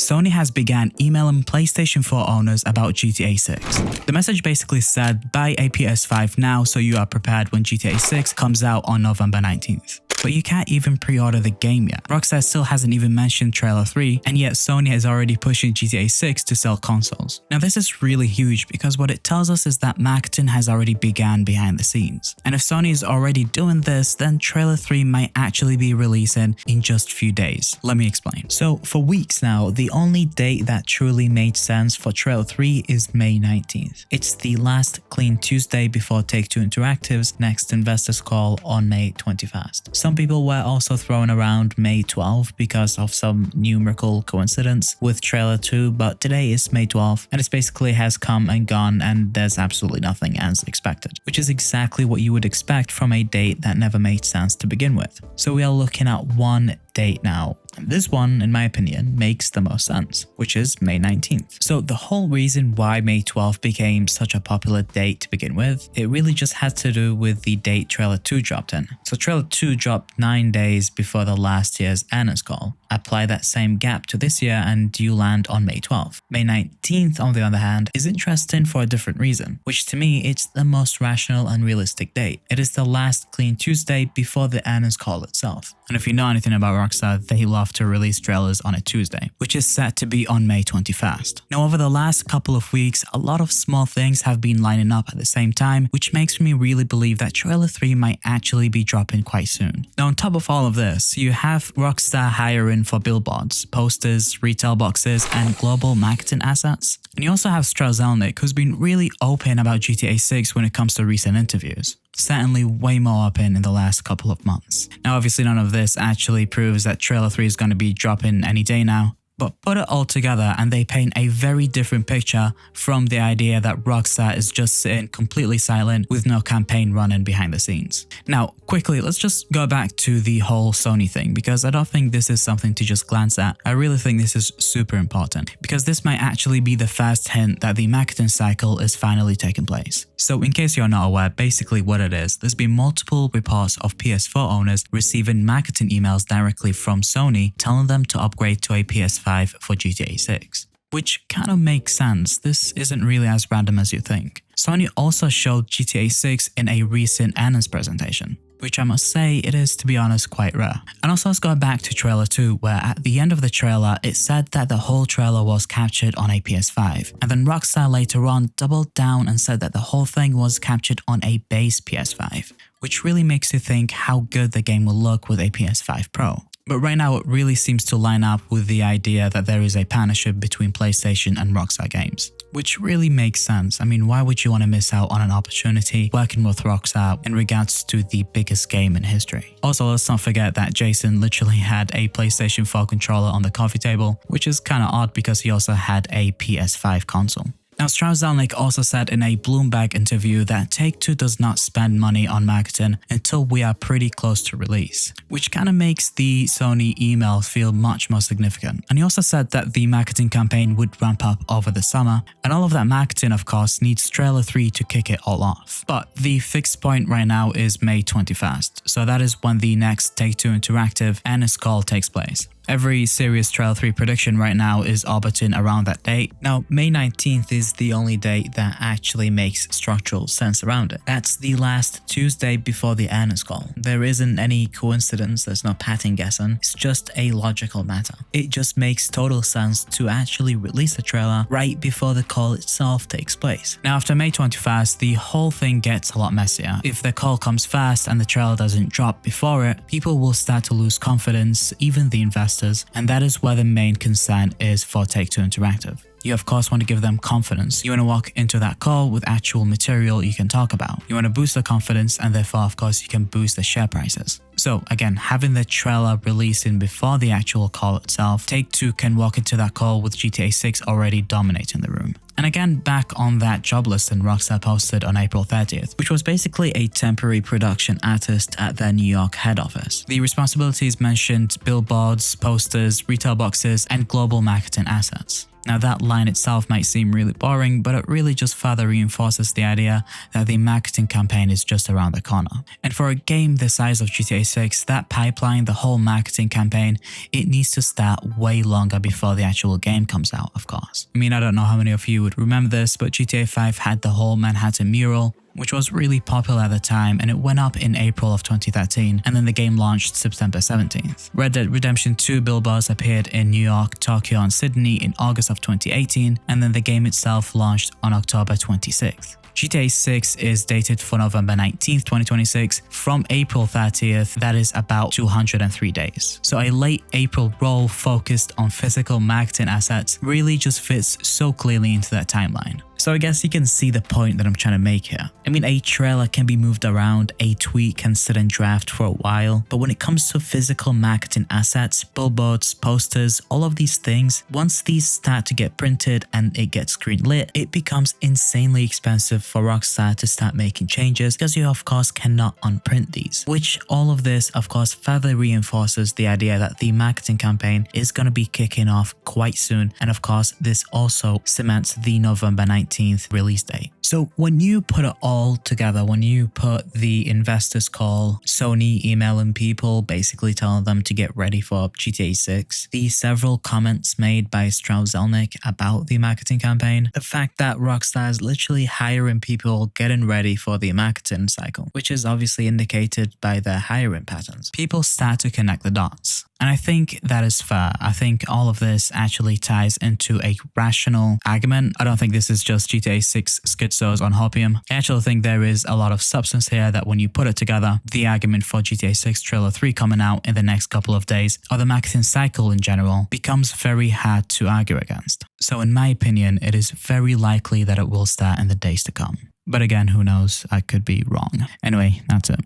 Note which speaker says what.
Speaker 1: Sony has begun emailing PlayStation 4 owners about GTA 6. The message basically said, buy a PS5 now so you are prepared when GTA 6 comes out on November 19th. But you can't even pre-order the game yet. Rockstar still hasn't even mentioned Trailer 3, and yet Sony is already pushing GTA 6 to sell consoles. Now this is really huge because what it tells us is that marketing has already begun behind the scenes. And if Sony is already doing this, then Trailer 3 might actually be releasing in just a few days. Let me explain. So for weeks now, the only date that truly made sense for Trailer 3 is May 19th. It's the last clean Tuesday before Take-Two Interactive's next investors call on May 21st. Some people were also throwing around May 12th because of some numerical coincidence with Trailer 2, but today is May 12th and it basically has come and gone and there's absolutely nothing as expected, which is exactly what you would expect from a date that never made sense to begin with. So we are looking at one date now. And this one, in my opinion, makes the most sense, which is May 19th. So the whole reason why May 12th became such a popular date to begin with, it really just had to do with the date Trailer 2 dropped in. So Trailer 2 dropped 9 days before the last year's earnings call. Apply that same gap to this year and you land on May 12th. May 19th, on the other hand, is interesting for a different reason, which to me, it's the most rational and realistic date. It is the last clean Tuesday before the earnings call itself. And if you know anything about Rockstar, they love to release trailers on a Tuesday, which is set to be on May 21st. Now, over the last couple of weeks, a lot of small things have been lining up at the same time, which makes me really believe that Trailer 3 might actually be dropping quite soon. Now, on top of all of this, you have Rockstar hiring for billboards, posters, retail boxes, and global marketing assets. And you also have Zelnick, who's been really open about GTA 6 when it comes to recent interviews. Certainly way more open in the last couple of months. Now obviously none of this actually proves that Trailer 3 is going to be dropping any day now, but put it all together and they paint a very different picture from the idea that Rockstar is just sitting completely silent with no campaign running behind the scenes. Now quickly, let's just go back to the whole Sony thing because I don't think this is something to just glance at. I really think this is super important because this might actually be the first hint that the marketing cycle is finally taking place. So in case you're not aware, basically what it is, there's been multiple reports of PS4 owners receiving marketing emails directly from Sony telling them to upgrade to a PS5 for GTA 6. Which kind of makes sense, this isn't really as random as you think. Sony also showed GTA 6 in a recent earnings presentation, which I must say it is, to be honest, quite rare. And also let's go back to Trailer 2, where at the end of the trailer, it said that the whole trailer was captured on a PS5. And then Rockstar later on doubled down and said that the whole thing was captured on a base PS5, which really makes you think how good the game will look with a PS5 Pro. But right now, it really seems to line up with the idea that there is a partnership between PlayStation and Rockstar Games, which really makes sense. I mean, why would you want to miss out on an opportunity working with Rockstar in regards to the biggest game in history? Also, let's not forget that Jason literally had a PlayStation 4 controller on the coffee table, which is kind of odd because he also had a PS5 console. Now, Zelnick also said in a Bloomberg interview that Take-Two does not spend money on marketing until we are pretty close to release, which kind of makes the Sony email feel much more significant. And he also said that the marketing campaign would ramp up over the summer, and all of that marketing, of course, needs Trailer 3 to kick it all off. But the fixed point right now is May 21st, so that is when the next Take-Two Interactive earnings call takes place. Every serious Trailer 3 prediction right now is orbiting around that date. Now, May 19th is the only date that actually makes structural sense around it. That's the last Tuesday before the earnings call. There isn't any coincidence, there's no patting guessing, it's just a logical matter. It just makes total sense to actually release the trailer right before the call itself takes place. Now, after May 21st, the whole thing gets a lot messier. If the call comes fast and the trailer doesn't drop before it, people will start to lose confidence, even the investors. And that is where the main concern is for Take-Two Interactive. You of course want to give them confidence. You want to walk into that call with actual material you can talk about. You want to boost the confidence and therefore of course you can boost the share prices. So again, having the trailer releasing before the actual call itself, Take-Two can walk into that call with GTA 6 already dominating the room. And again, back on that job listing Rockstar posted on April 30th, which was basically a temporary production artist at their New York head office. The responsibilities mentioned billboards, posters, retail boxes, and global marketing assets. Now that line itself might seem really boring, but it really just further reinforces the idea that the marketing campaign is just around the corner. And for a game the size of GTA 6, that pipeline, the whole marketing campaign, it needs to start way longer before the actual game comes out, of course. I mean, I don't know how many of you would remember this, but GTA 5 had the whole Manhattan mural, which was really popular at the time, and it went up in April of 2013, and then the game launched September 17th. Red Dead Redemption 2 billboards appeared in New York, Tokyo, and Sydney in August of 2018, and then the game itself launched on October 26th. GTA 6 is dated for November 19th, 2026. From April 30th, that is about 203 days. So a late April role focused on physical marketing assets really just fits so clearly into that timeline. So I guess you can see the point that I'm trying to make here. I mean, a trailer can be moved around, a tweet can sit in draft for a while, but when it comes to physical marketing assets, billboards, posters, all of these things, once these start to get printed and it gets greenlit, it becomes insanely expensive for Rockstar to start making changes because you of course cannot unprint these, which all of this of course further reinforces the idea that the marketing campaign is going to be kicking off quite soon, and of course this also cements the November 19th release date. So when you put it all together, when you put the investors call, Sony emailing people, basically telling them to get ready for GTA 6, the several comments made by Strauss Zelnick about the marketing campaign, the fact that Rockstar is literally hiring people getting ready for the marketing cycle, which is obviously indicated by their hiring patterns, people start to connect the dots. And I think that is fair. I think all of this actually ties into a rational argument. I don't think this is just GTA 6 schizos on hopium. I actually think there is a lot of substance here that when you put it together, the argument for GTA 6 Trailer 3 coming out in the next couple of days, or the marketing cycle in general, becomes very hard to argue against. So in my opinion, it is very likely that it will start in the days to come. But again, who knows? I could be wrong. Anyway, that's it.